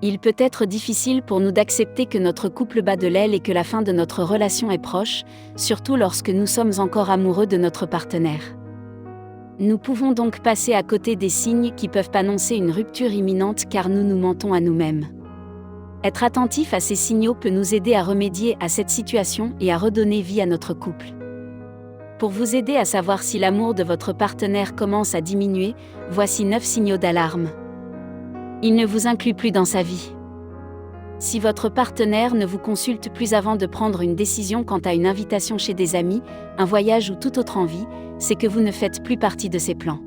Il peut être difficile pour nous d'accepter que notre couple bat de l'aile et que la fin de notre relation est proche, surtout lorsque nous sommes encore amoureux de notre partenaire. Nous pouvons donc passer à côté des signes qui peuvent annoncer une rupture imminente car nous nous mentons à nous-mêmes. Être attentif à ces signaux peut nous aider à remédier à cette situation et à redonner vie à notre couple. Pour vous aider à savoir si l'amour de votre partenaire commence à diminuer, voici 9 signaux d'alarme. Il ne vous inclut plus dans sa vie. Si votre partenaire ne vous consulte plus avant de prendre une décision quant à une invitation chez des amis, un voyage ou toute autre envie, c'est que vous ne faites plus partie de ses plans.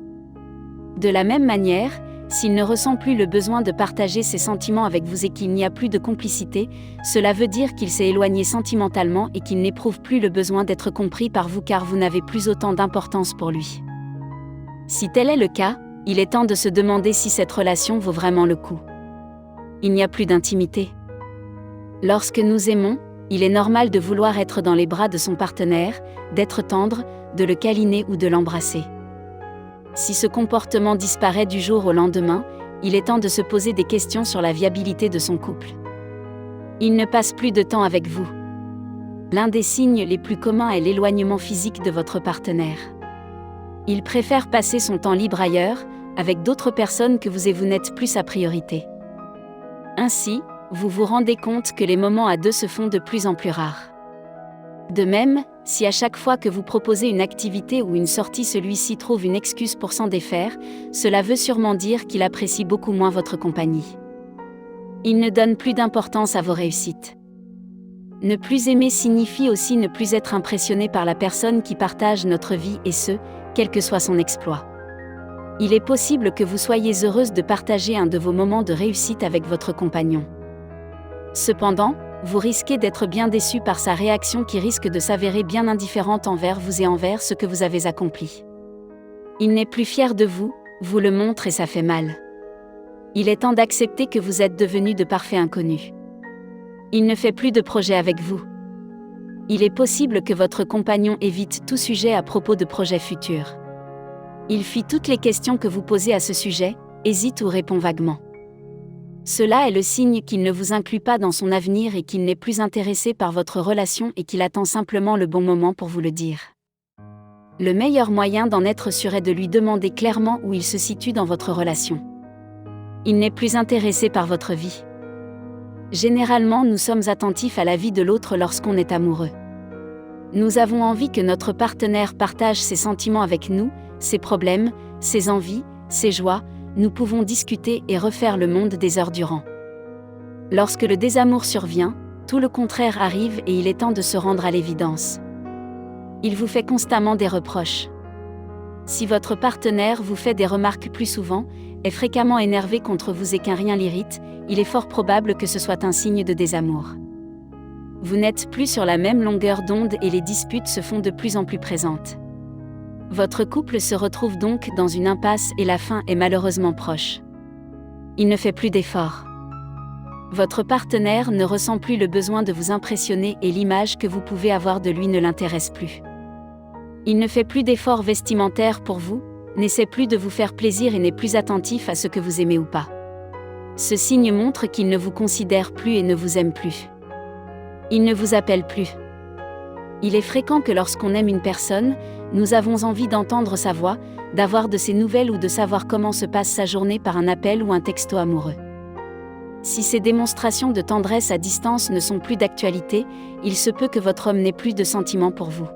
De la même manière, s'il ne ressent plus le besoin de partager ses sentiments avec vous et qu'il n'y a plus de complicité, cela veut dire qu'il s'est éloigné sentimentalement et qu'il n'éprouve plus le besoin d'être compris par vous car vous n'avez plus autant d'importance pour lui. Si tel est le cas, il est temps de se demander si cette relation vaut vraiment le coup. Il n'y a plus d'intimité. Lorsque nous aimons, il est normal de vouloir être dans les bras de son partenaire, d'être tendre, de le câliner ou de l'embrasser. Si ce comportement disparaît du jour au lendemain, il est temps de se poser des questions sur la viabilité de son couple. Il ne passe plus de temps avec vous. L'un des signes les plus communs est l'éloignement physique de votre partenaire. Il préfère passer son temps libre ailleurs, avec d'autres personnes que vous et vous n'êtes plus sa priorité. Ainsi, vous vous rendez compte que les moments à deux se font de plus en plus rares. De même, si à chaque fois que vous proposez une activité ou une sortie celui-ci trouve une excuse pour s'en défaire, cela veut sûrement dire qu'il apprécie beaucoup moins votre compagnie. Il ne donne plus d'importance à vos réussites. Ne plus aimer signifie aussi ne plus être impressionné par la personne qui partage notre vie et ce, quel que soit son exploit. Il est possible que vous soyez heureuse de partager un de vos moments de réussite avec votre compagnon. Cependant, vous risquez d'être bien déçu par sa réaction qui risque de s'avérer bien indifférente envers vous et envers ce que vous avez accompli. Il n'est plus fier de vous, vous le montre et ça fait mal. Il est temps d'accepter que vous êtes devenu de parfaits inconnus. Il ne fait plus de projet avec vous. Il est possible que votre compagnon évite tout sujet à propos de projets futurs. Il fuit toutes les questions que vous posez à ce sujet, hésite ou répond vaguement. Cela est le signe qu'il ne vous inclut pas dans son avenir et qu'il n'est plus intéressé par votre relation et qu'il attend simplement le bon moment pour vous le dire. Le meilleur moyen d'en être sûr est de lui demander clairement où il se situe dans votre relation. Il n'est plus intéressé par votre vie. Généralement, nous sommes attentifs à la vie de l'autre lorsqu'on est amoureux. Nous avons envie que notre partenaire partage ses sentiments avec nous, ses problèmes, ses envies, ses joies. Nous pouvons discuter et refaire le monde des heures durant. Lorsque le désamour survient, tout le contraire arrive et il est temps de se rendre à l'évidence. Il vous fait constamment des reproches. Si votre partenaire vous fait des remarques plus souvent, est fréquemment énervé contre vous et qu'un rien l'irrite, il est fort probable que ce soit un signe de désamour. Vous n'êtes plus sur la même longueur d'onde et les disputes se font de plus en plus présentes. Votre couple se retrouve donc dans une impasse et la fin est malheureusement proche. Il ne fait plus d'efforts. Votre partenaire ne ressent plus le besoin de vous impressionner et l'image que vous pouvez avoir de lui ne l'intéresse plus. Il ne fait plus d'efforts vestimentaires pour vous, n'essaie plus de vous faire plaisir et n'est plus attentif à ce que vous aimez ou pas. Ce signe montre qu'il ne vous considère plus et ne vous aime plus. Il ne vous appelle plus. Il est fréquent que lorsqu'on aime une personne, nous avons envie d'entendre sa voix, d'avoir de ses nouvelles ou de savoir comment se passe sa journée par un appel ou un texto amoureux. Si ces démonstrations de tendresse à distance ne sont plus d'actualité, il se peut que votre homme n'ait plus de sentiments pour vous.